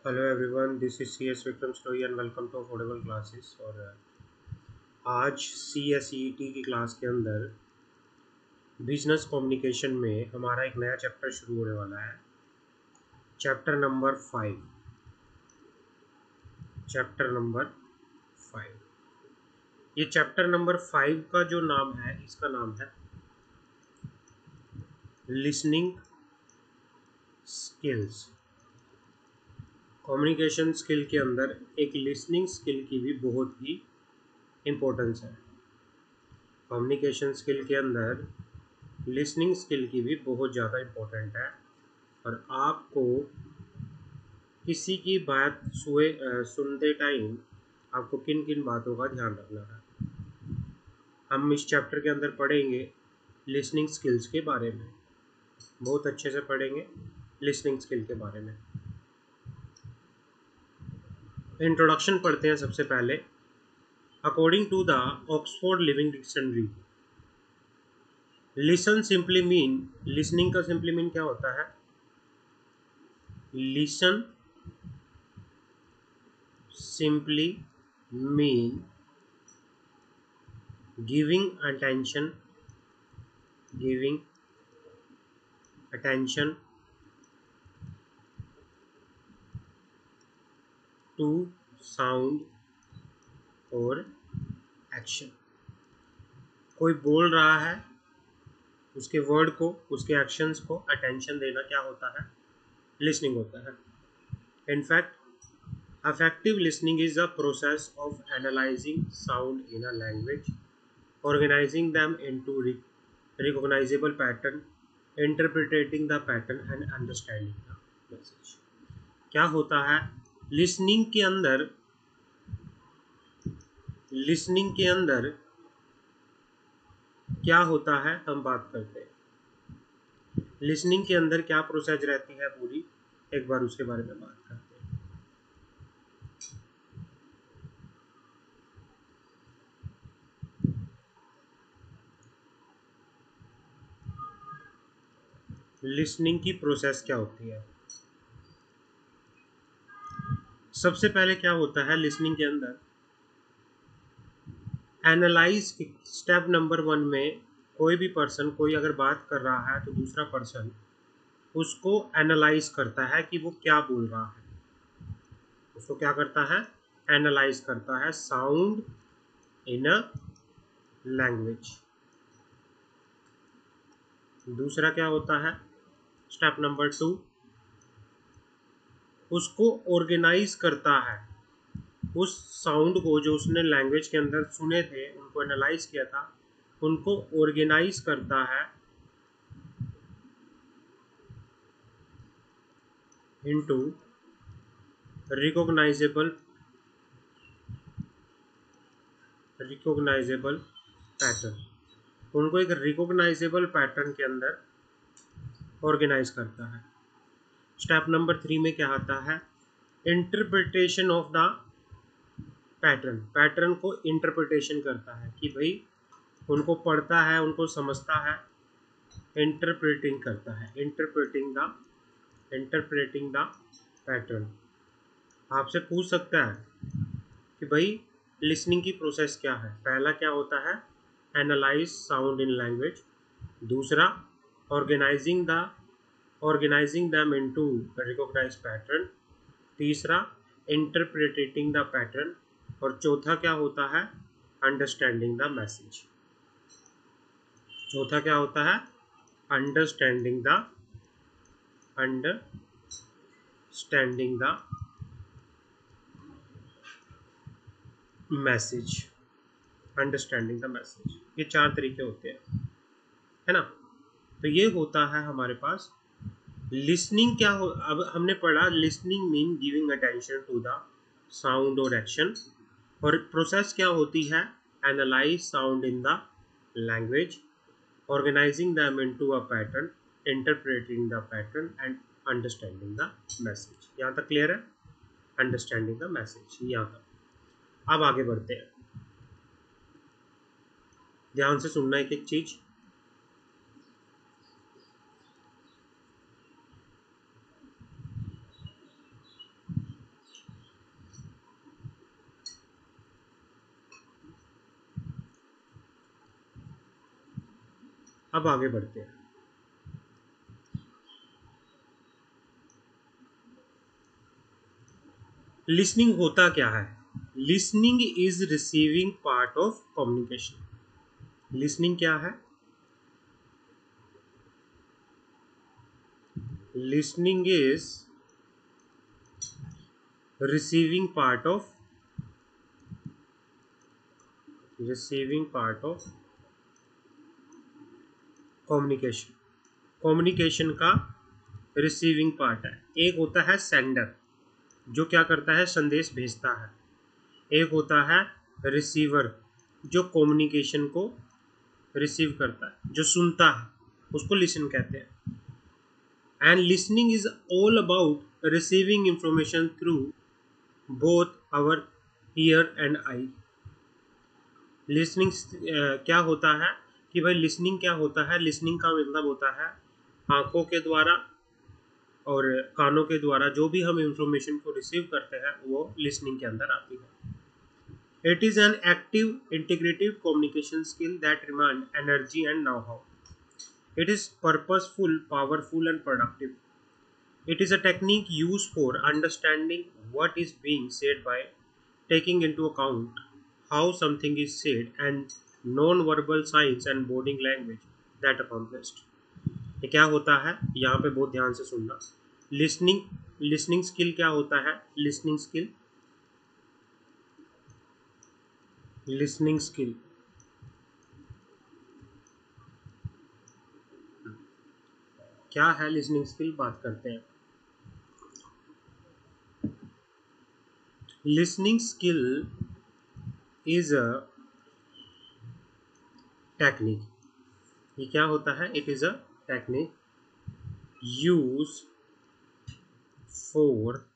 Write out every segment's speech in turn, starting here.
Hello everyone, this is C S Vikram story and welcome to affordable classes. और आज C S E T की class के अंदर business communication में हमारा एक नया चैप्टर शुरू होने वाला है। Chapter number 5। Chapter number 5। ये चैप्टर नंबर 5 का जो नाम है, इसका नाम है लिसनिंग स्किल्स। कम्युनिकेशन स्किल के अंदर एक लिसनिंग स्किल की भी बहुत ही इम्पोर्टेंस है। कम्युनिकेशन स्किल के अंदर लिसनिंग स्किल की भी बहुत ज़्यादा इम्पोर्टेंट है। और आपको किसी की बात सुनते टाइम आपको किन किन बातों का ध्यान रखना है, हम इस चैप्टर के अंदर पढ़ेंगे। लिसनिंग स्किल्स के बारे में बहुत अच्छे से पढ़ेंगे। लिसनिंग स्किल के बारे में इंट्रोडक्शन पढ़ते हैं सबसे पहले। According to the Oxford living dictionary, listen simply mean, listening का सिंपली मीन क्या होता है? Listen simply mean giving attention to sound और एक्शन। कोई बोल रहा है, उसके वर्ड को, उसके एक्शंस को अटेंशन देना क्या होता है? लिसनिंग होता है। In fact effective listening is a process of analyzing sound in a language, organizing them into recognizable pattern, interpreting the pattern and understanding the message। क्या होता है लिसनिंग के अंदर? लिसनिंग के अंदर क्या होता है, हम बात करते हैं। लिसनिंग के अंदर क्या प्रोसेस रहती है पूरी, एक बार उसके बारे में बात करते हैं। लिसनिंग की प्रोसेस क्या होती है? सबसे पहले क्या होता है लिसनिंग के अंदर? एनालाइज। स्टेप नंबर 1 में कोई भी पर्सन, कोई अगर बात कर रहा है तो दूसरा पर्सन उसको एनालाइज करता है कि वो क्या बोल रहा है। उसको क्या करता है? एनालाइज करता है साउंड इन अ लैंग्वेज। दूसरा क्या होता है? स्टेप नंबर 2, उसको ऑर्गेनाइज करता है। उस साउंड को जो उसने लैंग्वेज के अंदर सुने थे, उनको एनालाइज किया था, उनको ऑर्गेनाइज करता है इनटू रिकॉग्नाइजेबल पैटर्न। उनको एक रिकॉग्नाइजेबल पैटर्न के अंदर ऑर्गेनाइज करता है। स्टेप नंबर 3 में क्या आता है? Interpretation of the pattern. Pattern को इंटरप्रिटेशन करता है कि भाई उनको पढ़ता है, उनको समझता है, इंटरप्रेटिंग करता है। Interpreting the pattern. आपसे पूछ सकता है कि भाई लिसनिंग की प्रोसेस क्या है? पहला क्या होता है? Analyse sound in language. दूसरा organising them into recognise pattern. तीसरा इंटरप्रेटिंग द पैटर्न। और चौथा क्या होता है? Understanding the message. चौथा क्या होता है? Understanding the message. Understanding the message. ये 4 तरीके होते हैं, है ना? तो ये होता है हमारे पास लिसनिंग। क्या हो, अब हमने पढ़ा listening mean giving attention to the sound और एक्शन। और प्रोसेस क्या होती है? Analyse sound in the language, organising them into a pattern, interpreting the pattern and understanding the message. यहाँ तक क्लियर है? अंडरस्टैंडिंग द मैसेज यहाँ तक। अब आगे बढ़ते हैं, ध्यान से सुनना एक एक चीज। अब आगे बढ़ते हैं। लिसनिंग होता क्या है? Listening is receiving part of communication. Listening क्या है? Listening is receiving part of communication. Communication का रिसीविंग पार्ट है। एक होता है सेंडर, जो क्या करता है, संदेश भेजता है। एक होता है रिसीवर, जो कम्युनिकेशन को रिसीव करता है, जो सुनता है, उसको लिसन कहते हैं। And listening is all about receiving information through both our ear and eye. Listening क्या होता है कि भाई लिसनिंग क्या होता है? लिसनिंग का मतलब होता है आंखों के द्वारा और कानों के द्वारा जो भी हम इंफॉर्मेशन को रिसीव करते हैं वो लिसनिंग के अंदर आती है। It is an active integrative communication skill that demands energy and know-how. It is purposeful, powerful and productive. It is a technique used for understanding what is being said by taking into account how something is said and non-verbal signs and body language that accomplished. ये क्या होता है? यहाँ पे बहुत ध्यान से सुनना। लिसनिंग स्किल क्या होता है? लिसनिंग स्किल क्या है? लिसनिंग स्किल बात करते हैं। Listening skill is a technique. ये क्या होता है? It is a technique use for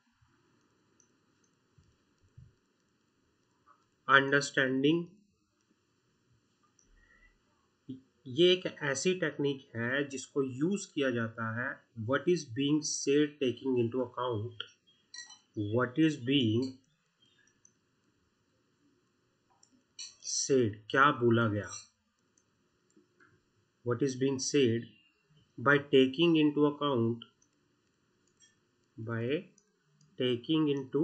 understanding. ये एक ऐसी टेक्निक है जिसको यूज किया जाता है what is being said taking into account what is being said, क्या बोला गया, what is being said by taking into account by taking into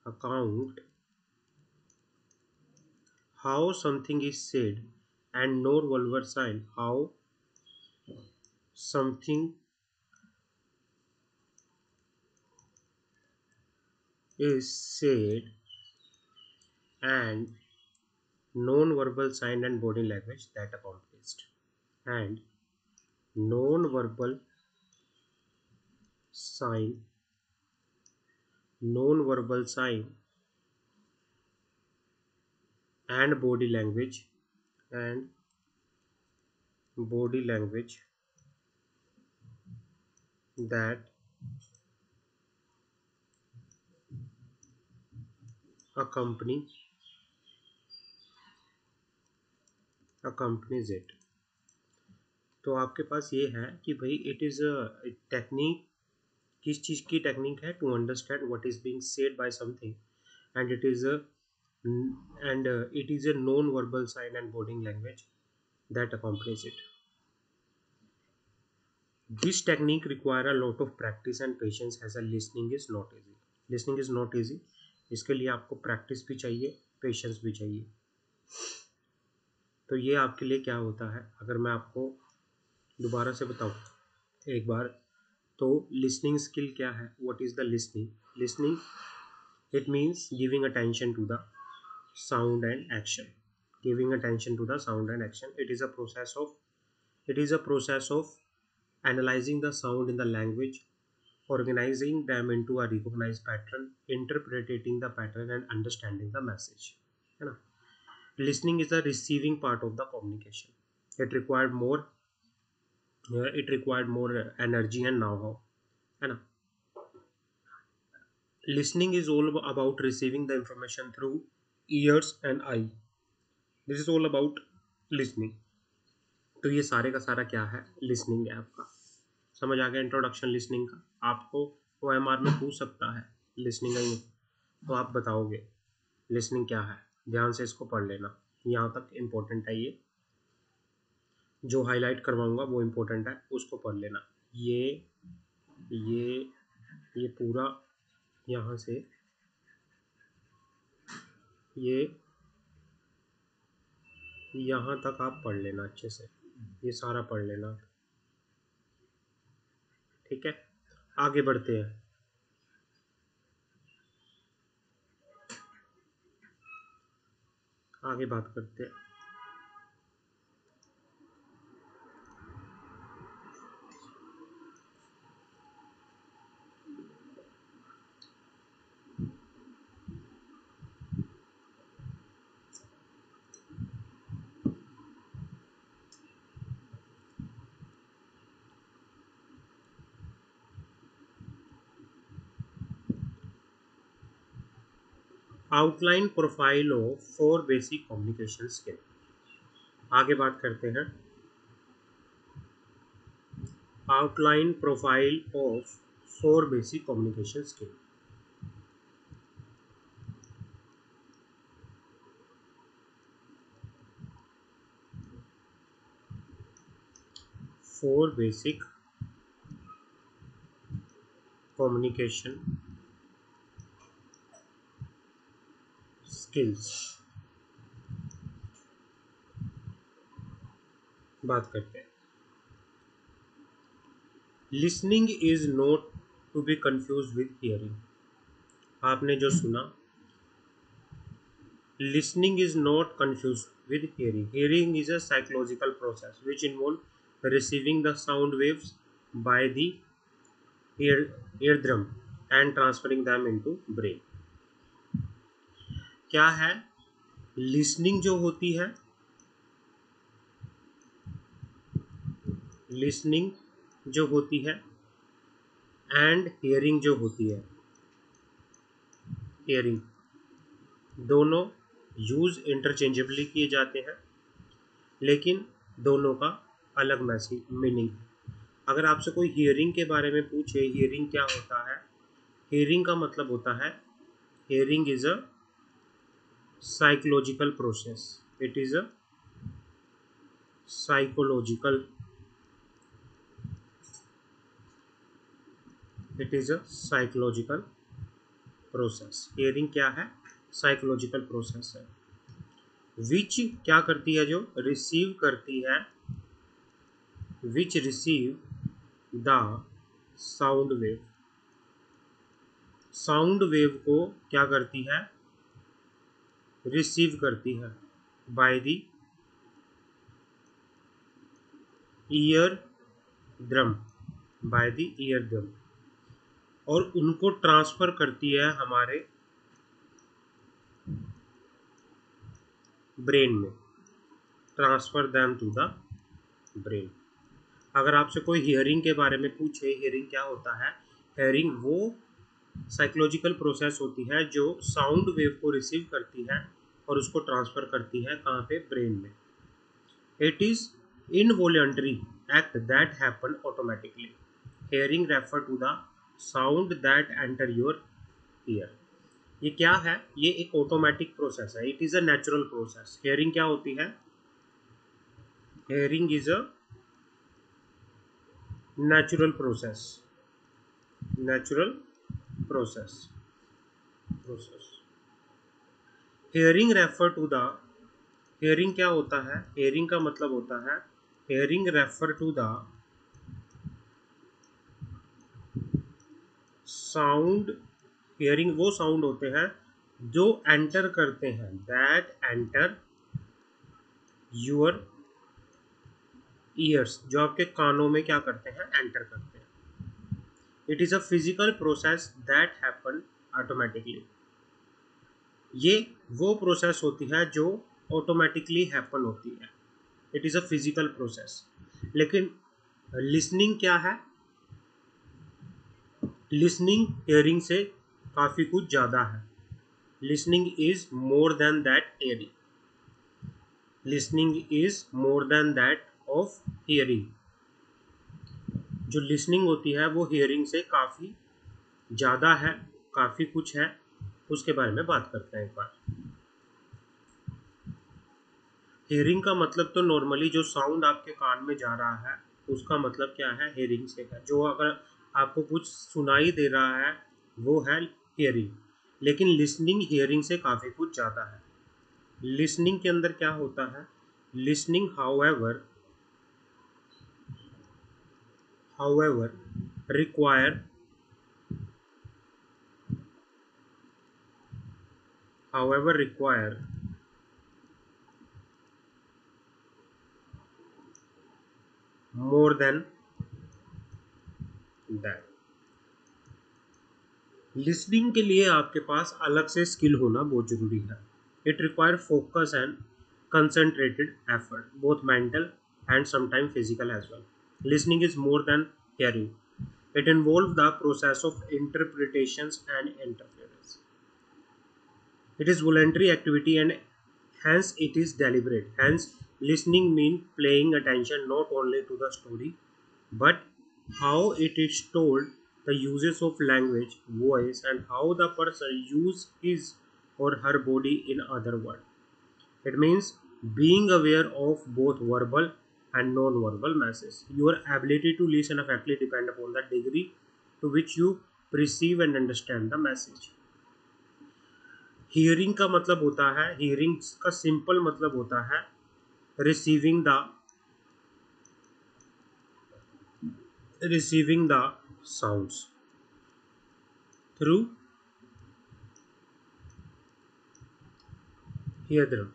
account how something is said and non-verbal sign how something is said and non-verbal sign and body language that accomplished. And non-verbal sign non-verbal sign and and body language that accompanies it. तो आपके पास ये है कि भाई it is a technique. किस चीज़ की technique है? To understand what is being said by something and it is a non verbal sign and body language that accompanies it. This technique require a lot of practice and patience as a listening is not easy. Listening is not easy. इसके लिए आपको practice भी चाहिए, patience भी चाहिए। तो ये आपके लिए क्या होता है? अगर मैं आपको दोबारा से बताऊं एक बार, तो लिसनिंग स्किल क्या है? What is the listening it means giving attention to the sound and action. Giving attention to the sound and action. It is a process of analyzing the sound in the language, organizing them into a recognized pattern, interpreting the pattern and understanding the message, है ना? Listening is the receiving part of the communication. It required more energy and know-how, है ना? Listening is all about receiving the information through ears and eye. This is all about listening. तो ये सारे का सारा क्या है? लिसनिंग है आपका। समझ आ गया इंट्रोडक्शन लिसनिंग का? आपको OMR में पूछ सकता है लिसनिंग का, तो आप बताओगे लिसनिंग क्या है। ध्यान से इसको पढ़ लेना, यहाँ तक इम्पोर्टेंट है ये। जो हाईलाइट करवाऊंगा वो इम्पोर्टेंट है, उसको पढ़ लेना। ये ये पूरा यहाँ से ये यहाँ तक आप पढ़ लेना अच्छे से, ये सारा पढ़ लेना। ठीक है, आगे बढ़ते हैं। आगे बात करते हैं। Outline profile of 4 basic communication skill. आगे बात करते हैं। Outline profile of 4 basic communication skill. 4 basic communication skills बात करते हैं। Listening is not to be confuse with hearing. आपने जो सुना, listening is not confuse with hearing. Hearing is a psychological process which involve receiving the sound waves by the eardrum and transferring them into brain। क्या है listening जो होती है, listening जो होती है एंड हियरिंग जो होती है, हियरिंग दोनों यूज इंटरचेंजेबली किए जाते हैं, लेकिन दोनों का अलग मैसेज मीनिंग है। अगर आपसे कोई हियरिंग के बारे में पूछे, हियरिंग क्या होता है, हियरिंग का मतलब होता है, hearing is a psychological process. It is a psychological, it is a psychological process. Hearing क्या है, साइकोलॉजिकल प्रोसेस है। विच क्या करती है, जो रिसीव करती है, which receive the sound wave, sound wave को क्या करती है, रिसीव करती है by the eardrum, by the eardrum, और उनको ट्रांसफर करती है हमारे ब्रेन में, transfer them to the brain. अगर आपसे कोई हियरिंग के बारे में पूछे, हियरिंग क्या होता है, हियरिंग वो साइकोलॉजिकल प्रोसेस होती है जो साउंड वेव को रिसीव करती है और उसको ट्रांसफर करती है कहाँ पे, ब्रेन में। It is involuntary act that happen automatically. Hearing refer to the sound that enter your ear. ये क्या है, ये एक ऑटोमेटिक प्रोसेस है। It is a natural process. Hearing क्या होती है, hearing is a natural process, natural process, hearing refer to the, hearing क्या होता है, हियरिंग का मतलब होता है, hearing refer to the sound, hearing वो साउंड होते हैं जो एंटर करते हैं, दैट एंटर यूर ईयर्स, जो आपके कानों में क्या करते हैं, एंटर करते हैं। It is a physical process that happen automatically. ये वो प्रोसेस होती है जो ऑटोमेटिकली हैपन होती है। It is a physical process. लेकिन लिसनिंग क्या है, लिसनिंग हियरिंग से काफ़ी कुछ ज़्यादा है। Listening is more then that hearing, listening is more then that of hearing. जो लिसनिंग होती है वो हियरिंग से काफ़ी ज़्यादा है, काफ़ी कुछ है, उसके बारे में बात करते हैं एक बार। हेयरिंग का मतलब तो नॉर्मली जो साउंड आपके कान में जा रहा है उसका मतलब क्या है, हेयरिंग से है। जो अगर आपको कुछ सुनाई दे रहा है वो है हेयरिंग। लेकिन लिसनिंग हेयरिंग से काफ़ी कुछ ज़्यादा है। लिसनिंग के अंदर क्या होता है, listening however require require more than that। Listening के लिए आपके पास अलग से स्किल होना बहुत जरूरी है। It require focus and concentrated effort, both mental and sometime physical as well. Listening is more than hearing. It involves the process of interpretations and interference. It is voluntary activity and hence it is deliberate. Hence, listening means paying attention not only to the story but how it is told, the uses of language, voice, and how the person uses his or her body in other words. It means being aware of both verbal and non-verbal messages. Your ability to listen effectively depends upon the degree to which you perceive and understand the message. Hearing का मतलब होता है, hearing का simple मतलब होता है receiving the sounds through eardrum,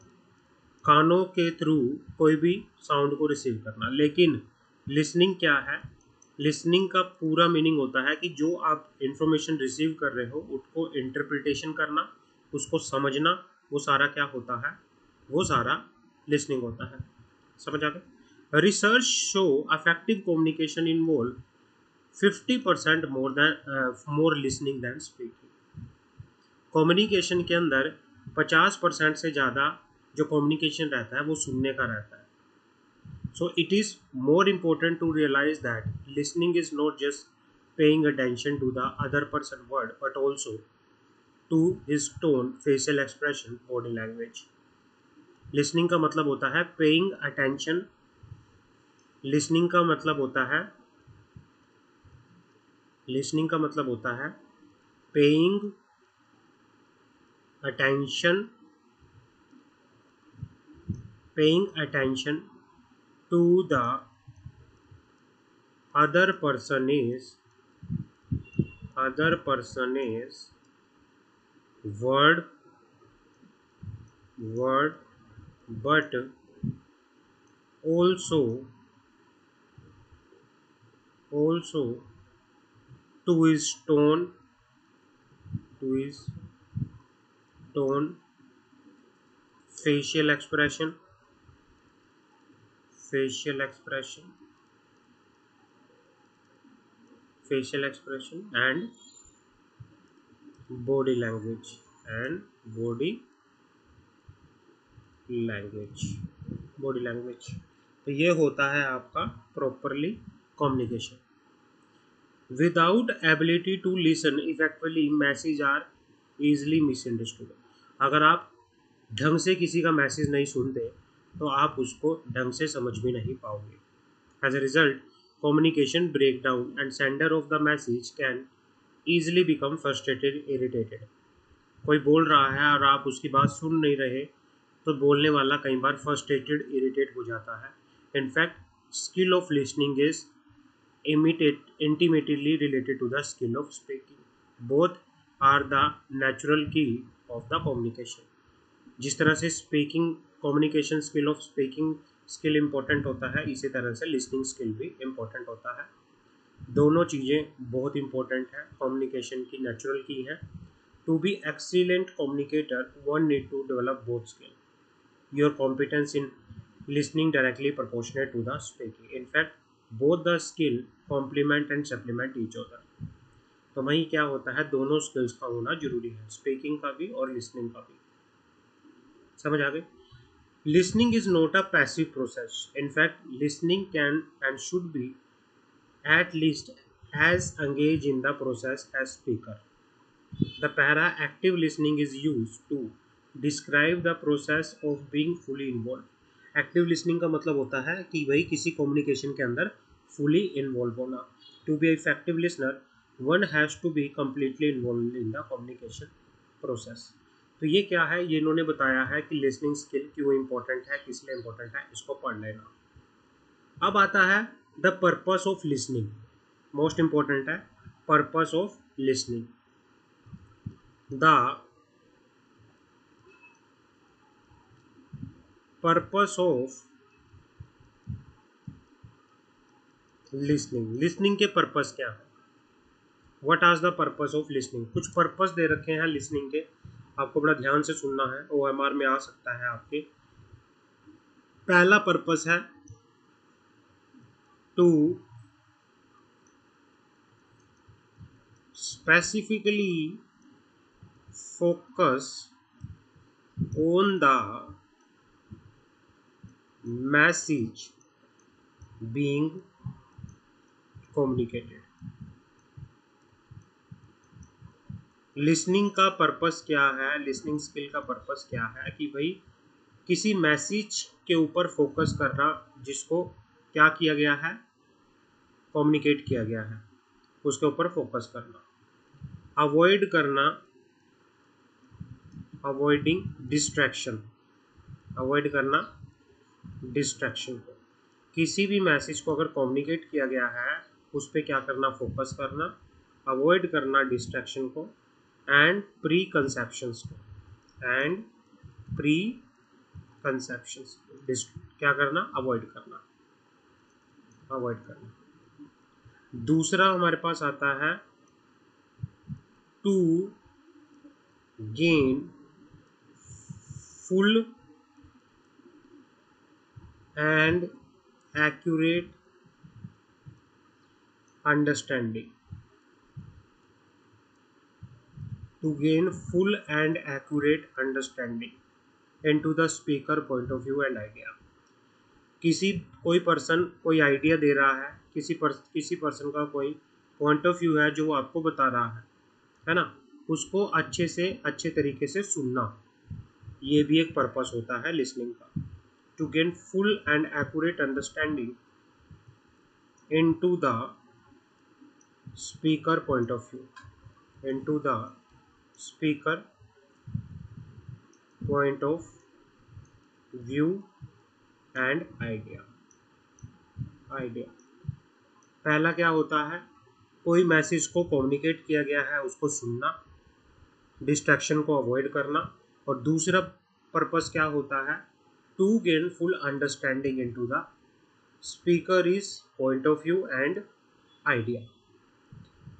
कानों के थ्रू कोई भी साउंड को रिसीव करना। लेकिन लिसनिंग क्या है, लिसनिंग का पूरा मीनिंग होता है कि जो आप इंफॉर्मेशन रिसीव कर रहे हो उसको इंटरप्रिटेशन करना, उसको समझना, वो सारा क्या होता है, वो सारा लिसनिंग होता है। समझ आ गया। Research show affective communication involve 50% मोर लिसनिंग दैन स्पीकिंग। कम्युनिकेशन के अंदर 50% से ज़्यादा जो कम्युनिकेशन रहता है वो सुनने का रहता है। So it is more important to realize that listening is not just paying attention to the other person's word but also to his tone, facial expression, body language. Listening का मतलब होता है paying attention, listening का मतलब होता है paying attention to the other person is word but also to his tone, facial expression, and body language तो ये होता है आपका properly communication. Without ability to listen effectively message are easily misunderstood. अगर आप ढंग से किसी का मैसेज नहीं सुनते तो आप उसको ढंग से समझ भी नहीं पाओगे। As a result, communication breakdown and sender of the message can easily become frustrated, irritated. कोई बोल रहा है और आप उसकी बात सुन नहीं रहे तो बोलने वाला कई बार फ्रस्ट्रेटेड, इरिटेट हो जाता है। In fact skill of listening is intimately related to the skill of speaking. Both are the natural key of the communication. जिस तरह से speaking communication skill of speaking skill important होता है, इसी तरह से लिसनिंग स्किल भी इम्पोर्टेंट होता है। दोनों चीज़ें बहुत इम्पोर्टेंट है, कम्युनिकेशन की नेचुरल की है। To be excellent communicator one need to develop both skill. Your competence in listening directly proportionate to the speaking. In fact, both the skill complement and supplement each other. तो वही क्या होता है, दोनों skills का होना जरूरी है, स्पीकिंग का भी और लिसनिंग का भी। समझ आ गई। Listening is not a passive process. In fact listening can and should be at least as engaged in the process as speaker. The para active listening is used to describe the process of being fully involved. Active listening का मतलब होता है कि वही किसी communication के अंदर fully involve होना। To be effective listener one has to be completely involve in the communication process. तो ये क्या है, ये इन्होंने बताया है कि लिसनिंग स्किल क्यों इंपॉर्टेंट है, किस लिए इंपॉर्टेंट है, इसको पढ़ लेना। अब आता है the purpose of listening, most important है purpose of listening. The purpose of listening, listening के पर्पस क्या है, what are the purpose of listening. कुछ पर्पस दे रखे हैं लिसनिंग के, आपको बड़ा ध्यान से सुनना है, OMR में आ सकता है आपके। पहला पर्पस है to specifically focus on the message being communicated। Listening का पर्पस क्या है, लिसनिंग स्किल का पर्पस क्या है कि भाई किसी मैसेज के ऊपर फोकस करना जिसको क्या किया गया है, कम्युनिकेट किया गया है, उसके ऊपर फोकस करना। अवॉइड करना, अवॉइडिंग डिस्ट्रैक्शन, अवॉइड करना डिस्ट्रैक्शन को। किसी भी मैसेज को अगर कम्युनिकेट किया गया है उस पर क्या करना, फोकस करना, अवॉइड करना डिस्ट्रैक्शन को, एंड प्री कंसेप्शंस को, एंड प्री कंसेप्शंस क्या करना, अवॉइड करना, अवॉइड करना। दूसरा हमारे पास आता है to gain full and accurate understanding, to gain full and accurate understanding into the speaker point of view and idea। कोई पर्सन कोई आइडिया दे रहा है, किसी पर्सन का कोई पॉइंट ऑफ व्यू है जो वो आपको बता रहा है ना, उसको अच्छे से अच्छे तरीके से सुनना, ये भी एक पर्पस होता है लिसनिंग का। To gain full and accurate understanding into the speaker point of view, into the speaker point of view and idea. Idea पहला क्या होता है, कोई मैसेज को कम्युनिकेट किया गया है उसको सुनना, डिस्ट्रैक्शन को अवॉइड करना, और दूसरा पर्पस क्या होता है, to gain full understanding into the speaker is point of view and idea.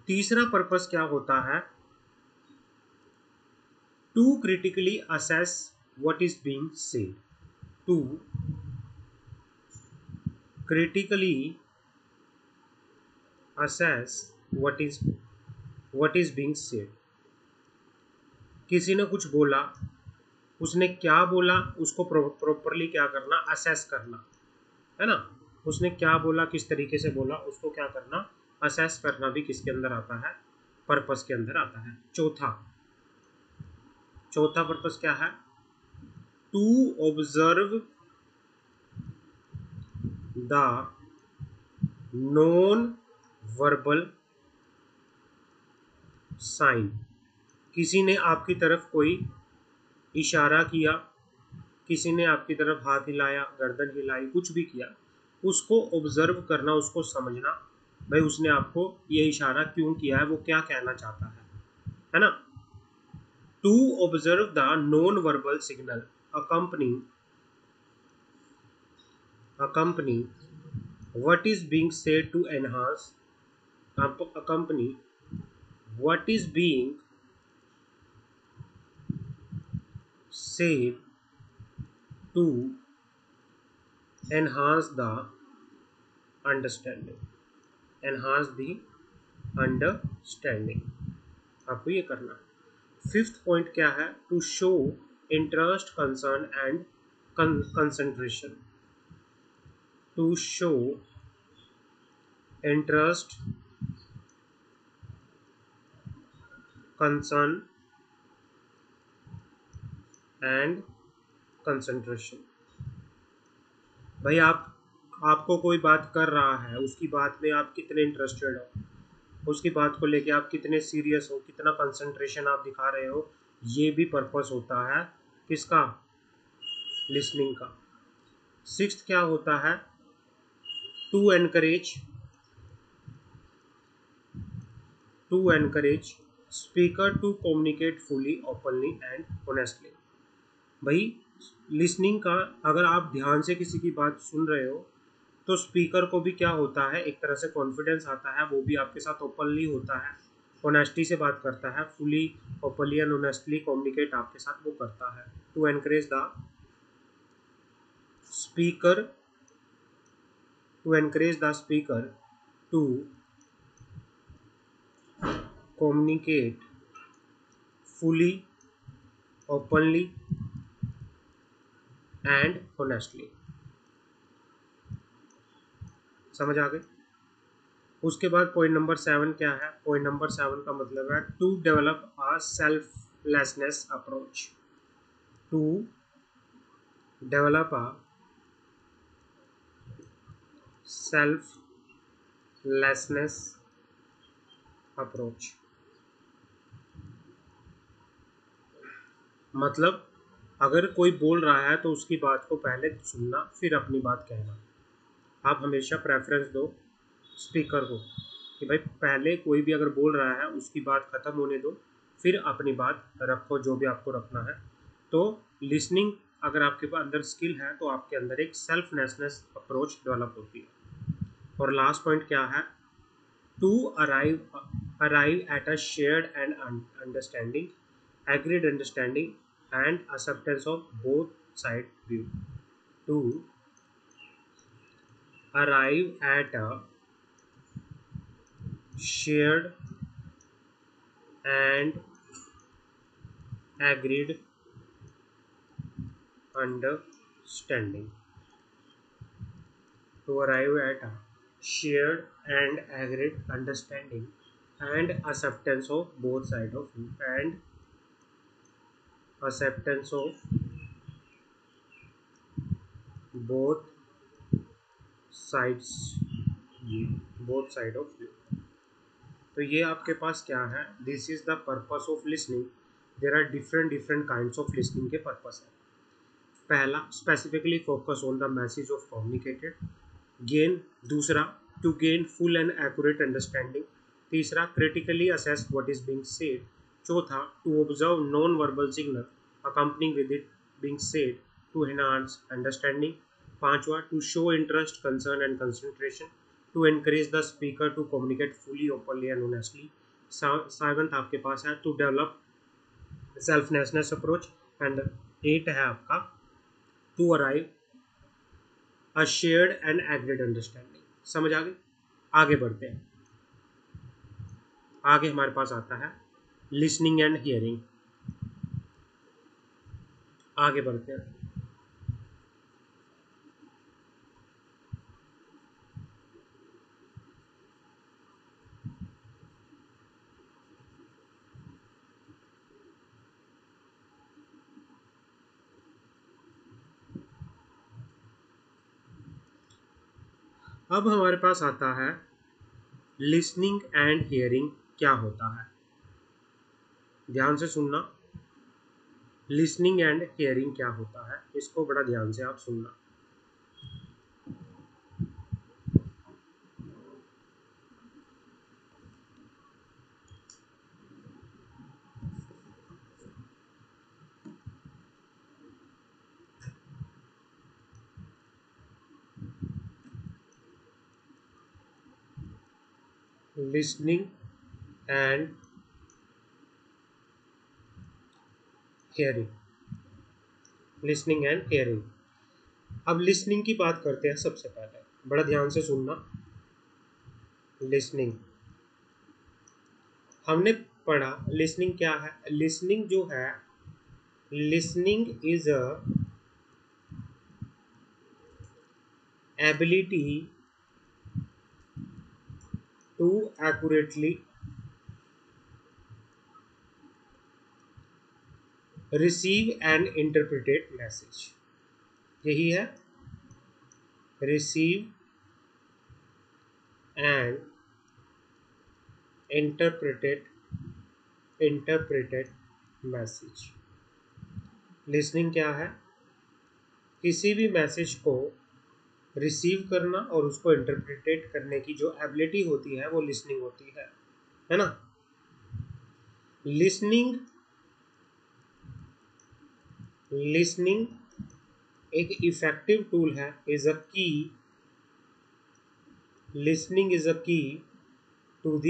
तीसरा पर्पस क्या होता है, to critically assess what is being said, to critically assess what is being said। किसी ने कुछ बोला, उसने क्या बोला उसको प्रॉपरली क्या करना, असेस करना, है ना। उसने क्या बोला, किस तरीके से बोला, उसको क्या करना, असेस करना भी किसके अंदर आता है, पर्पस के अंदर आता है। चौथा पर्पस क्या है, to observe the non verbal sign. किसी ने आपकी तरफ कोई इशारा किया, किसी ने आपकी तरफ हाथ हिलाया, गर्दन हिलाई, कुछ भी किया, उसको ऑब्जर्व करना, उसको समझना, भाई उसने आपको ये इशारा क्यों किया है, वो क्या कहना चाहता है ना। To observe the non verbal signal accompany what is being said to enhance, accompany what is being said to enhance the understanding, enhance the understanding, आपको ये करना है। फिफ्थ पॉइंट क्या है, to show interest, concern and concentration, to show interest, concern and concentration. भाई आपको कोई बात कर रहा है, उसकी बात में आप कितने इंटरेस्टेड हो, उसकी बात को लेके आप कितने सीरियस हो, कितना कंसंट्रेशन आप दिखा रहे हो, ये भी पर्पस होता है किसका, लिसनिंग का। सिक्स्थ क्या होता है, to encourage speaker to communicate fully openly and honestly. भाई लिसनिंग का, अगर आप ध्यान से किसी की बात सुन रहे हो तो स्पीकर को भी क्या होता है, एक तरह से कॉन्फिडेंस आता है, वो भी आपके साथ ओपनली होता है, ऑनेस्टी से बात करता है, fully openly and honestly communicate आपके साथ वो करता है। To encourage the speaker to communicate fully openly and honestly. समझ आ गई। उसके बाद पॉइंट नंबर 7 क्या है, पॉइंट नंबर 7 का मतलब है to develop a selflessness approach. To develop a selflessness approach, मतलब अगर कोई बोल रहा है तो उसकी बात को पहले सुनना फिर अपनी बात कहना। आप हमेशा प्रेफरेंस दो स्पीकर को कि भाई पहले कोई भी अगर बोल रहा है उसकी बात ख़त्म होने दो, फिर अपनी बात रखो जो भी आपको रखना है। तो लिसनिंग अगर आपके पास अंदर स्किल है तो आपके अंदर एक सेल्फनेसनेस अप्रोच डेवलप होती है। और लास्ट पॉइंट क्या है, to arrive at a shared and understanding, agreed understanding and acceptance of both side view। To arrive at a shared and agreed understanding, to arrive at a shared and agreed understanding and acceptance of both sides of view, and acceptance of both sides view, both side of view। तो ये आपके पास क्या है, this is the purpose of listening. There are different different kinds of listening के purpose है। पहला, specifically focus on the message of communicated, gain. दूसरा, to gain full and accurate understanding. तीसरा, critically assess what is being said. चौथा, to observe non verbal signal accompanying with it being said to enhance understanding. पांचवा, to show interest, concern and concentration, to encourage the speaker to communicate fully openly and honestly. Seventh आपके पास है to develop selflessness approach. And 8 है आपका to arrive a shared and agreed understanding. समझ आ गई। आगे बढ़ते हैं। आगे हमारे पास आता है लिसनिंग एंड हियरिंग। आगे बढ़ते हैं। अब हमारे पास आता है लिसनिंग एंड हियरिंग क्या होता है। ध्यान से सुनना, लिसनिंग एंड हियरिंग क्या होता है, इसको बड़ा ध्यान से आप सुनना। Listening and hearing, listening and hearing. अब लिसनिंग की बात करते हैं। सबसे पहले बड़ा ध्यान से सुनना। लिसनिंग हमने पढ़ा, लिसनिंग क्या है। लिसनिंग जो है, listening is a ability to accurately receive and interpret message. यही है receive and interpreted message. Listening क्या है? किसी भी मैसेज को रिसीव करना और उसको इंटरप्रिटेट करने की जो एबिलिटी होती है वो लिसनिंग होती है ना। लिसनिंग लिसनिंग एक इफेक्टिव टूल है, is a key. Listening is a key to the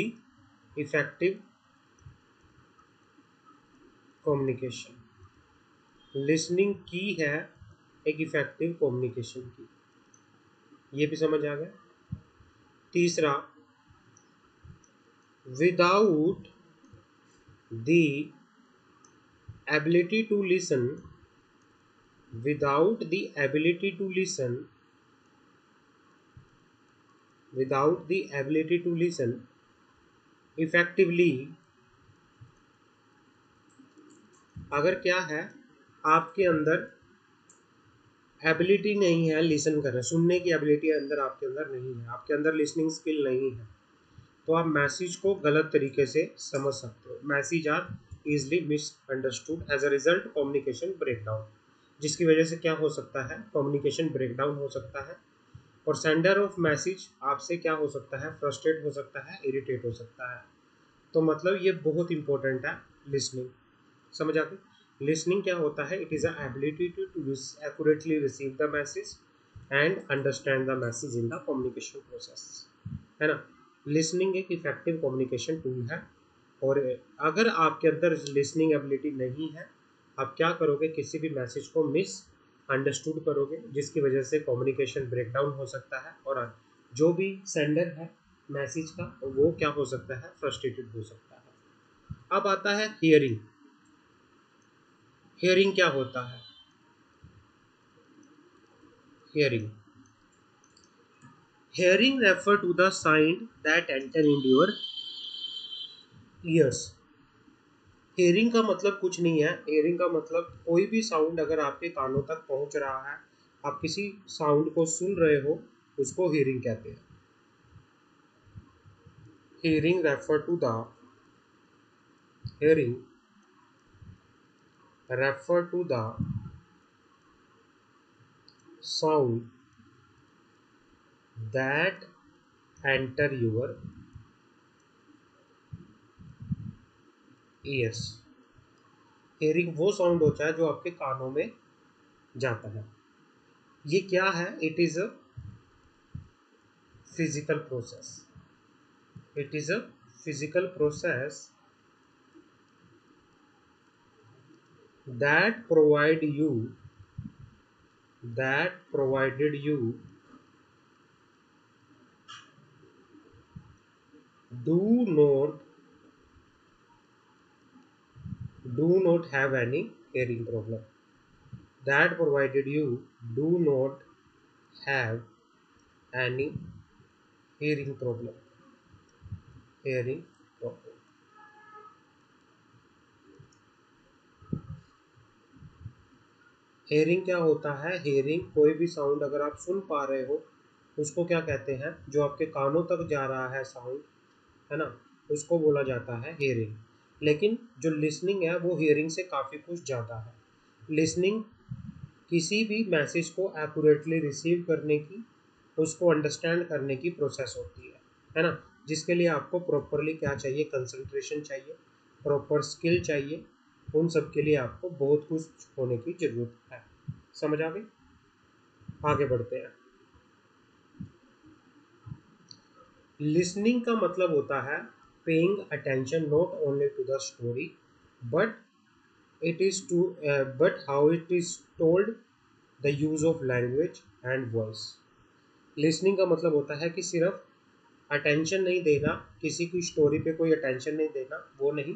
effective communication. Listening key है एक इफेक्टिव कम्युनिकेशन की। ये भी समझ आ गया। तीसरा, without the ability to listen, without the ability to listen, without the ability to listen effectively, अगर क्या है, आपके अंदर एबिलिटी नहीं है लिसन करना, सुनने की एबिलिटी अंदर आपके अंदर नहीं है, आपके अंदर लिसनिंग स्किल नहीं है, तो आप मैसेज को गलत तरीके से समझ सकते हो। Message are easily misunderstood, as a result communication breakdown, जिसकी वजह से क्या हो सकता है, कम्युनिकेशन ब्रेकडाउन हो सकता है। और सेंडर ऑफ मैसेज आपसे क्या हो सकता है, फ्रस्ट्रेट हो सकता है, इरिटेट हो सकता है। तो मतलब ये बहुत इंपॉर्टेंट है लिसनिंग। समझ आती? लिसनिंग क्या होता है? It is a ability to accurately receive the message and understand the message in the communication process, है ना। लिसनिंग एक इफेक्टिव कम्युनिकेशन टूल है। और अगर आपके अंदर लिसनिंग एबिलिटी नहीं है, आप क्या करोगे, किसी भी मैसेज को मिस अंडरस्टूड करोगे, जिसकी वजह से कम्युनिकेशन ब्रेकडाउन हो सकता है और जो भी सेंडर है मैसेज का वो क्या हो सकता है, फ्रस्ट्रेटेड हो सकता है। अब आता है हियरिंग। हियरिंग क्या होता है? Hearing hearing refer to the sound that enter in your ears. Hearing का मतलब कुछ नहीं है। हेयरिंग का मतलब कोई भी साउंड अगर आपके कानों तक पहुंच रहा है, आप किसी साउंड को सुन रहे हो, उसको हेयरिंग कहते हैं। Hearing refer to the hearing refer to the sound that enter your ears. Hearing वो साउंड होता है जो आपके कानों में जाता है। ये क्या है? It is a physical process. It is a physical process that provide you that provided you do not have any hearing problem, that provided you do not have any hearing problem, hearing problem। Hearing क्या होता है? Hearing कोई भी sound अगर आप सुन पा रहे हो, उसको क्या कहते हैं, जो आपके कानों तक जा रहा है साउंड, है ना, उसको बोला जाता है हेयरिंग। लेकिन जो लिसनिंग है वो हेयरिंग से काफ़ी कुछ ज़्यादा है। लिसनिंग किसी भी मैसेज को एक्यूरेटली रिसीव करने की, उसको अंडरस्टैंड करने की प्रोसेस होती है ना, जिसके लिए आपको प्रॉपरली क्या चाहिए, कंसंट्रेशन चाहिए, प्रॉपर स्किल चाहिए। उन सब के लिए आपको बहुत कुछ होने की ज़रूरत है। समझ आ गई? आगे बढ़ते हैं। लिसनिंग का मतलब होता है paying attention not only to the story but it is to but how it is told, the use of language and voice। Listening का मतलब होता है कि सिर्फ अटेंशन नहीं देना, किसी की स्टोरी पे कोई अटेंशन नहीं देना, वो नहीं,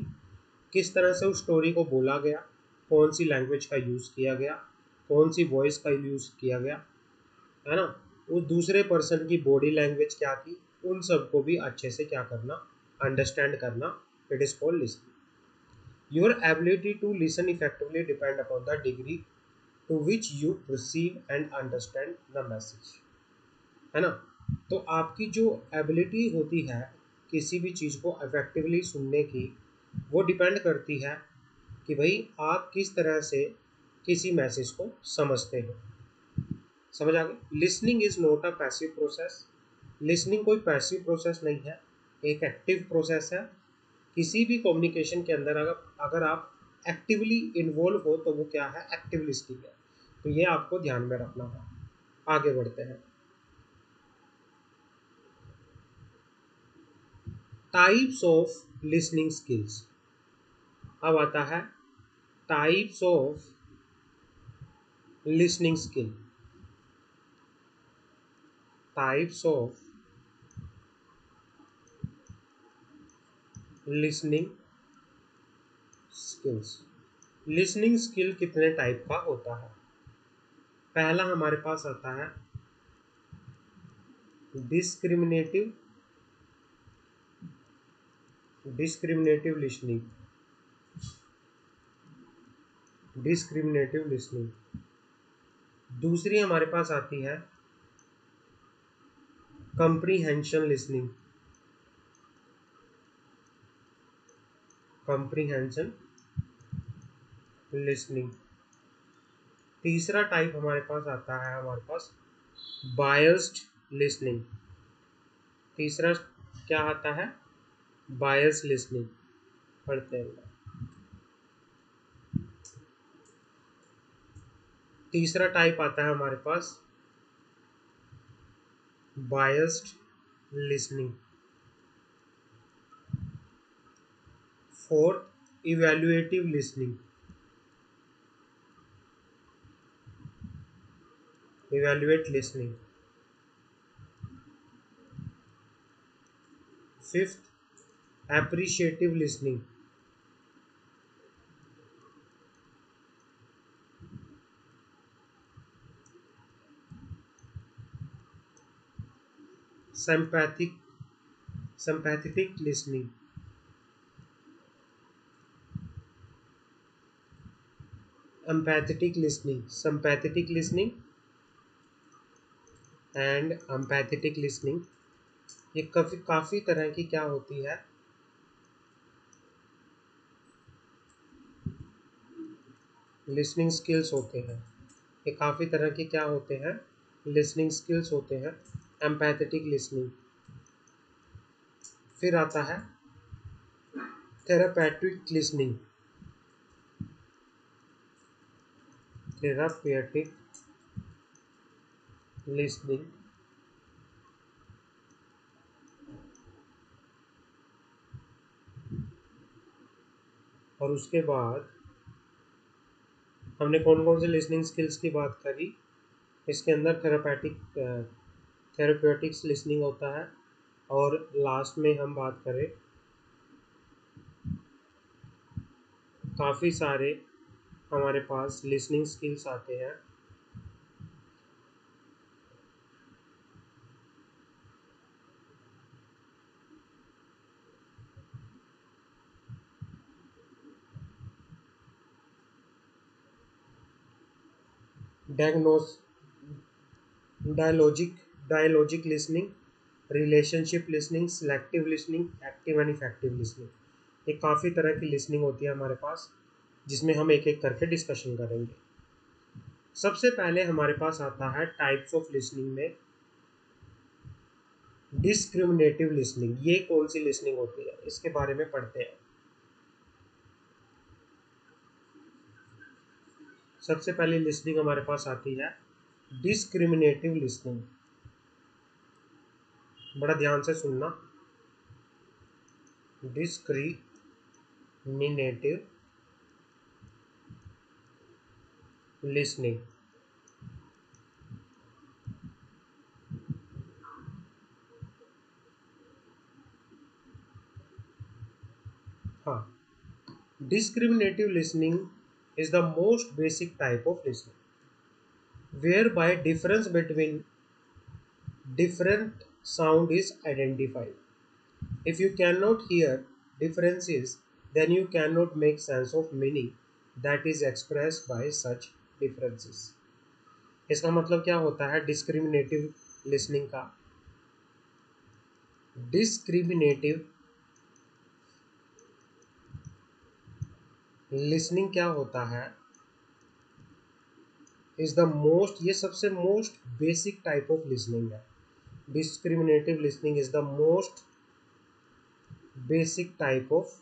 किस तरह से उस स्टोरी को बोला गया, कौन सी लैंग्वेज का यूज़ किया गया, कौन सी वॉइस का यूज़ किया गया, है ना, उस दूसरे पर्सन की बॉडी लैंग्वेज क्या थी, उन सबको भी अच्छे से क्या करना, अंडरस्टैंड करना। It is called listening. Your ability to listen effectively depend upon the degree to which you perceive and understand the message। है ना। तो आपकी जो एबिलिटी होती है किसी भी चीज़ को इफेक्टिवली सुनने की, वो डिपेंड करती है कि भाई आप किस तरह से किसी मैसेज को समझते हो। समझ आ गई। Listening is not a passive process. Listening कोई पैसिव प्रोसेस नहीं है, एक एक्टिव प्रोसेस है। किसी भी कम्युनिकेशन के अंदर अगर अगर आप एक्टिवली इन्वॉल्व हो तो वो क्या है, एक्टिव लिसनिंग है। तो ये आपको ध्यान में रखना है। आगे बढ़ते हैं। Types of listening skills. अब आता है types of listening skill. Types of listening skills. Listening skill कितने टाइप का होता है? पहला हमारे पास आता है discriminative discriminative listening. Discriminative listening. दूसरी हमारे पास आती है कंप्रीहेंशन लिसनिंग। Comprehension listening. तीसरा टाइप हमारे पास आता है हमारे पास बायस्ड लिसनिंग। तीसरा क्या आता है? Bias listening. पढ़ते हैं। तीसरा टाइप आता है हमारे पास biased listening. Fourth evaluative listening. Evaluate listening. Fifth appreciative listening. sympathetic sympathetic listening। empathetic listening। sympathetic listening and empathetic listening। ये काफ़ी तरह की क्या होती है, लिसनिंग स्किल्स होते हैं। ये काफ़ी तरह के क्या होते हैं, लिसनिंग स्किल्स होते हैं। Empathetic listening. फिर आता है थेरापेटिक लिसनिंग। Therapeutic listening. और उसके बाद हमने कौन कौन से लिसनिंग स्किल्स की बात करी? इसके अंदर थेरापेटिक्स लिसनिंग होता है। और लास्ट में हम बात करें, काफ़ी सारे हमारे पास लिसनिंग स्किल्स आते हैं। Diagnose dialogic dialogic listening, relationship listening, selective listening, active and effective listening. ये काफ़ी तरह की लिसनिंग होती है हमारे पास, जिसमें हम एक एक करके डिस्कशन करेंगे। सबसे पहले हमारे पास आता है टाइप्स ऑफ लिसनिंग में डिस्क्रिमिनेटिव लिसनिंग। ये कौन सी लिसनिंग होती है, इसके बारे में पढ़ते हैं। सबसे पहले लिसनिंग हमारे पास आती है डिस्क्रिमिनेटिव लिसनिंग। बड़ा ध्यान से सुनना। Discriminative listening. हाँ, discriminative listening is the most basic type of listening, whereby difference between different sound is identified. If you cannot hear differences, then you cannot make sense of meaning that is expressed by such differences. इसका मतलब क्या होता है? Discriminative listening का। Discriminative listening क्या होता है, is the most, ये सबसे most basic type of listening है। Discriminative listening is the most basic type of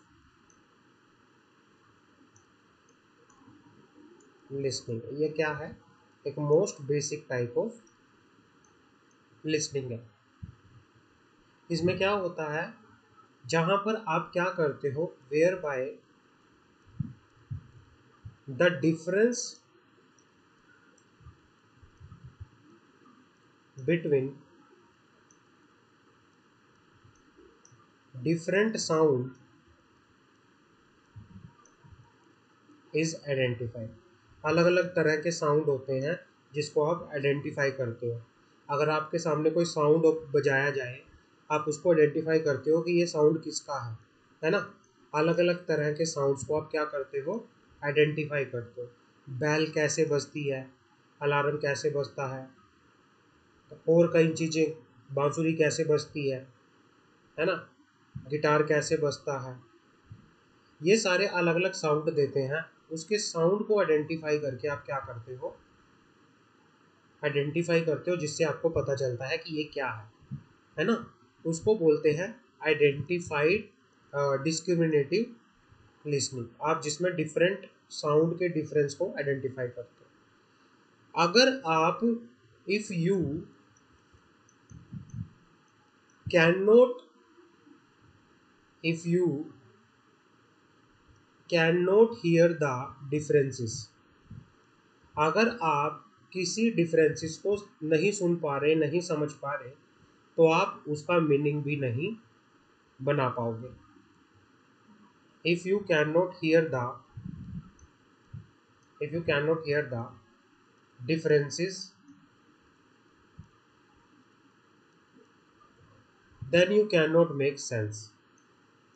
listening. ये क्या है, एक most basic type of listening है। इसमें क्या होता है, जहां पर आप क्या करते हो, whereby the difference between different sound is identified. अलग अलग तरह के साउंड होते हैं जिसको आप आइडेंटिफाई करते हो। अगर आपके सामने कोई साउंड बजाया जाए, आप उसको आइडेंटिफाई करते हो कि ये साउंड किसका है ना। अलग अलग तरह के साउंड्स को आप क्या करते हो, आइडेंटिफाई करते हो। बैल कैसे बजती है, अलार्म कैसे बजता है, और कई चीज़ें, बांसुरी कैसे बजती है ना, गिटार कैसे बजता है, ये सारे अलग अलग साउंड देते हैं। उसके साउंड को आइडेंटिफाई करके आप क्या करते हो, आइडेंटिफाई करते हो, जिससे आपको पता चलता है कि ये क्या है ना। उसको बोलते हैं आइडेंटिफाइड डिस्क्रिमिनेटिव लिसनिंग। आप जिसमें डिफरेंट साउंड के डिफरेंस को आइडेंटिफाई करते हो। अगर आप, if you can not, if you can not here the differences, अगर आप किसी डिफरेंसेस को नहीं सुन पा रहे, नहीं समझ पा रहे, तो आप उसका मीनिंग भी नहीं बना पाओगे। If you can not here the, if you can not here the differences, then you cannot make sense,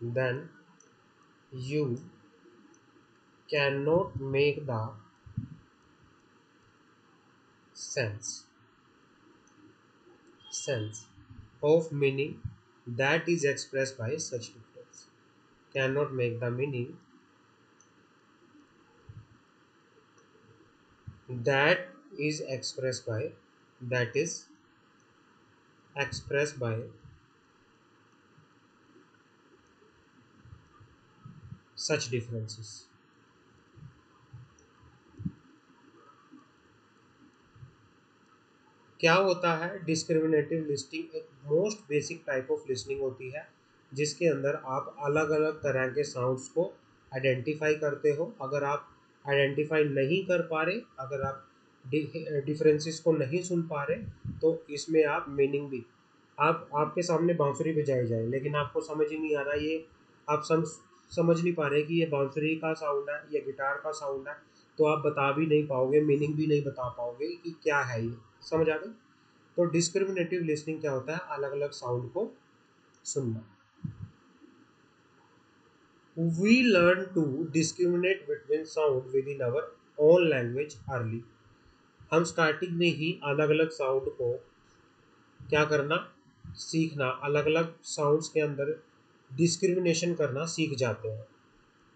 then you cannot make the sense of meaning that is expressed by such difference. Cannot make the meaning that is expressed by, that is expressed by such differences. क्या होता है, discriminative listing एक most basic type of listening होती है, जिसके अंदर आप अलग अलग तरह के साउंड्स को आइडेंटिफाई करते हो। अगर आप आइडेंटिफाई नहीं कर पा रहे, अगर आप डिफरेंसेस को नहीं सुन पा रहे, तो इसमें आप मीनिंग भी, आप आपके सामने बांसुरी बजाई जाए लेकिन आपको समझ ही नहीं आ रहा, ये आप समझ नहीं पा रहे कि ये बांसुरी का साउंड है या गिटार का साउंड है, तो आप बता भी नहीं पाओगे, मीनिंग भी नहीं बता पाओगे कि क्या है ये। समझ आ गई। तो डिस्क्रिमिनेटिव लिसनिंग क्या होता है, अलग अलग साउंड को सुनना। We learn to discriminate between sound within our own language early. हम स्टार्टिंग में ही अलग अलग साउंड को क्या करना, सीखना, अलग अलग साउंड्स के अंदर डिस्क्रिमिनेशन करना सीख जाते हैं।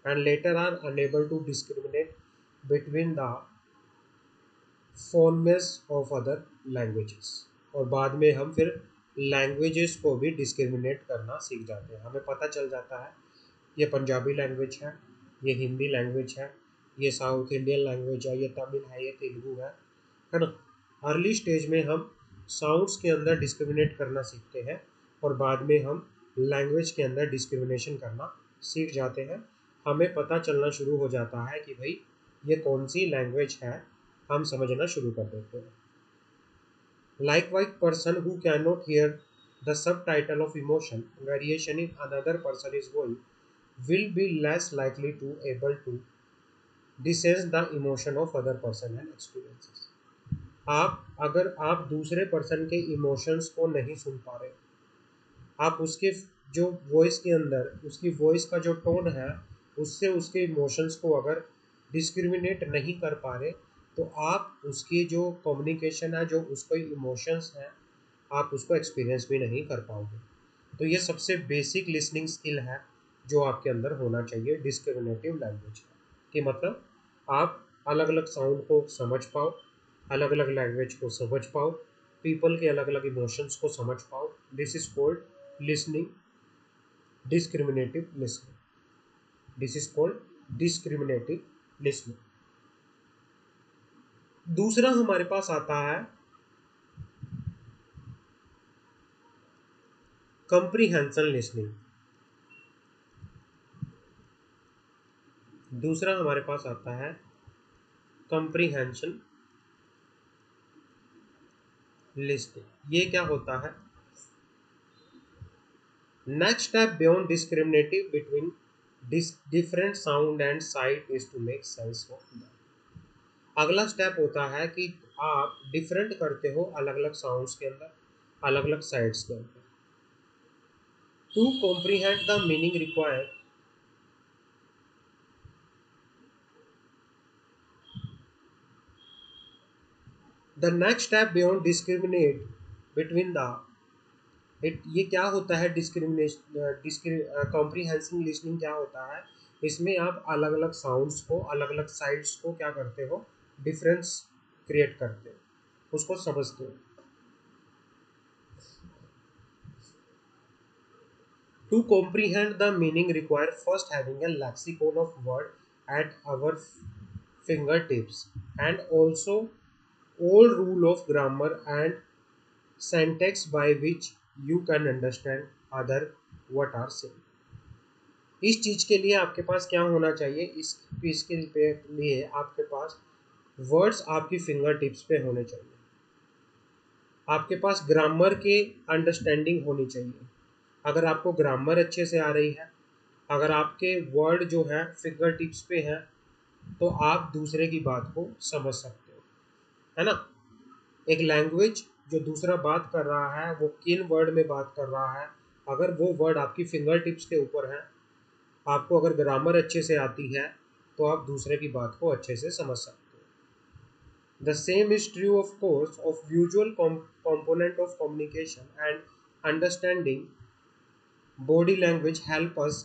And later are enable to discriminate between the phonemes of other languages. और बाद में हम फिर लैंग्वेजेस को भी डिस्क्रिमिनेट करना सीख जाते हैं। हमें पता चल जाता है ये पंजाबी लैंग्वेज है, ये हिंदी लैंग्वेज है, ये साउथ इंडियन लैंग्वेज है, ये तमिल है, ये तेलुगु है ना। अर्ली स्टेज में हम साउंड्स के अंदर डिस्क्रिमिनेट करना सीखते हैं और बाद में हम लैंग्वेज के अंदर डिस्क्रिमिनेशन करना सीख जाते हैं। हमें पता चलना शुरू हो जाता है कि भाई ये कौन सी लैंग्वेज है, हम समझना शुरू कर देते हैं। Likewise, person who cannot hear the subtitle of emotion variation in another person is voice will be less likely to able to discern the emotion of other person and experiences. आप, अगर आप दूसरे पर्सन के emotions को नहीं सुन पा रहे, आप उसके जो वॉइस के अंदर, उसकी वॉइस का जो टोन है, उससे उसके इमोशंस को अगर डिस्क्रिमिनेट नहीं कर पा रहे, तो आप उसकी जो कम्युनिकेशन है, जो उसके इमोशंस हैं, आप उसको एक्सपीरियंस भी नहीं कर पाओगे। तो ये सबसे बेसिक लिसनिंग स्किल है जो आपके अंदर होना चाहिए डिस्क्रिमिनेटिव लैंग्वेज का, कि मतलब आप अलग अलग साउंड को समझ पाओ, अलग अलग लैंग्वेज को समझ पाओ, पीपल के अलग अलग इमोशंस को समझ पाओ। This is called listening discriminative listening. This is called discriminative listening. दूसरा हमारे पास आता है कंप्रीहेंशन लिसनिंग। दूसरा हमारे पास आता है कंप्रीहेंशन लिसनिंग। ये क्या होता है? Next step beyond discriminative between different sound and sight is to make sense of that. अगला स्टेप होता है कि आप डिफरेंट करते हो अलग अलग साउंड्स के अंदर, अलग अलग साइड्स के अंदर। To comprehend the meaning required the next step beyond discriminate between the ये क्या होता है? डिस्क्रिमिनेशन कॉम्प्रीहेंसिव लिसनिंग क्या होता है? इसमें आप अलग अलग साउंड्स को, अलग अलग साइड्स को क्या करते हो? डिफरेंस क्रिएट करते हो, उसको समझते हो। To comprehend the meaning require first having a lexicon of word at our fingertips, and also all rule of grammar and syntax by which you can understand other what are saying। इस चीज के लिए आपके पास क्या होना चाहिए? इसके लिए आपके पास वर्ड्स आपकी फिंगर टिप्स पे होने चाहिए, आपके पास ग्रामर के अंडरस्टैंडिंग होनी चाहिए। अगर आपको ग्रामर अच्छे से आ रही है, अगर आपके वर्ड जो है फिंगर टिप्स पे है, तो आप दूसरे की बात को समझ सकते हो, है ना। एक लैंग्वेज जो दूसरा बात कर रहा है वो किन वर्ड में बात कर रहा है, अगर वो वर्ड आपकी फिंगर टिप्स के ऊपर है, आपको अगर ग्रामर अच्छे से आती है, तो आप दूसरे की बात को अच्छे से समझ सकते हो। The same is true of course of visual component of communication and understanding body language help us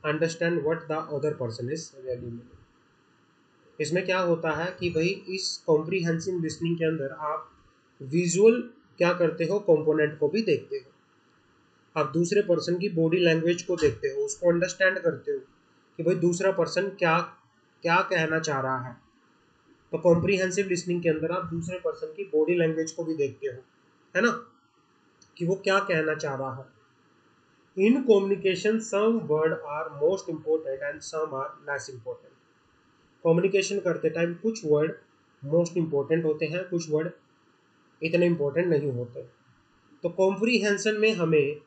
understand what the other person is really meaning। इसमें क्या होता है कि भाई इस कॉम्प्रीहेंसिव लिसनिंग के अंदर आप विजुअल क्या करते हो? कंपोनेंट को भी देखते हो, आप दूसरे पर्सन की बॉडी लैंग्वेज को देखते हो, उसको अंडरस्टैंड करते हो कि भाई दूसरा पर्सन क्या क्या कहना चाह रहा है। तो कॉम्प्रीहेंसिव लिसनिंग के अंदर आप दूसरे पर्सन की बॉडी लैंग्वेज को भी देखते हो, है ना, कि वो क्या कहना चाह रहा है। In communication some word are most important and some are less important. Communication करते टाइम कुछ वर्ड मोस्ट इंपॉर्टेंट होते हैं, कुछ वर्ड इतने इंपॉर्टेंट नहीं होते। तो कॉम्प्रीहेंशन में हमें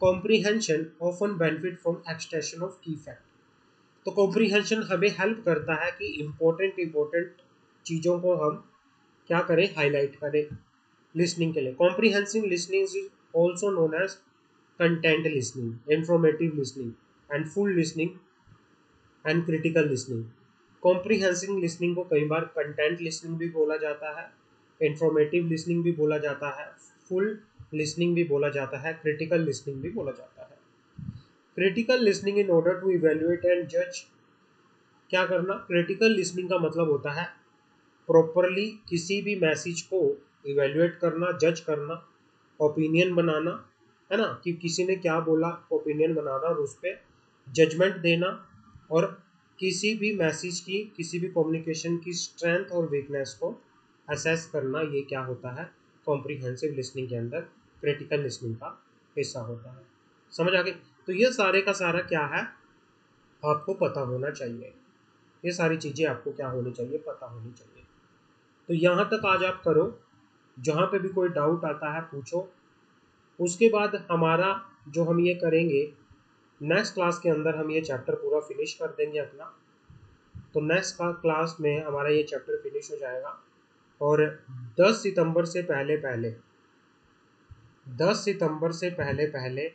comprehension often benefit from extraction of की फैक्ट। तो कॉम्प्रीहेंशन हमें हेल्प करता है कि इम्पोर्टेंट चीज़ों को हम क्या करें? हाईलाइट करें लिसनिंग के लिए। Comprehensive listening is also known as content listening, informative listening and full listening and critical listening. Comprehensive listening को कई बार कंटेंट लिसनिंग भी बोला जाता है, इंफॉर्मेटिव लिसनिंग भी बोला जाता है, फुल लिसनिंग भी बोला जाता है, क्रिटिकल लिसनिंग भी बोला जाता है। Critical listening in order to evaluate and जज। क्या करना? क्रिटिकल लिसनिंग का मतलब होता है प्रॉपरली किसी भी मैसेज को इवेल्युएट करना, जज करना, ओपिनियन बनाना, है ना, कि किसी ने क्या बोला, ओपिनियन बनाना और उस पर जजमेंट देना, और किसी भी मैसेज की, किसी भी कम्युनिकेशन की स्ट्रेंथ और वीकनेस को असेस करना। ये क्या होता है? कॉम्प्रीहेंसिव लिसनिंग के अंदर क्रिटिकल लिसनिंग का हिस्सा होता है। समझ आ गई? तो ये सारे का सारा क्या है? आपको पता होना चाहिए। ये सारी चीज़ें आपको क्या होनी चाहिए? पता होनी चाहिए। तो यहाँ तक आज आप करो, जहाँ पे भी कोई डाउट आता है पूछो। उसके बाद हमारा जो हम ये करेंगे, नेक्स्ट क्लास के अंदर हम ये चैप्टर पूरा फिनिश कर देंगे अपना। तो नेक्स्ट क्लास में हमारा ये चैप्टर फिनिश हो जाएगा, और 10 सितंबर से पहले 10 सितंबर से पहले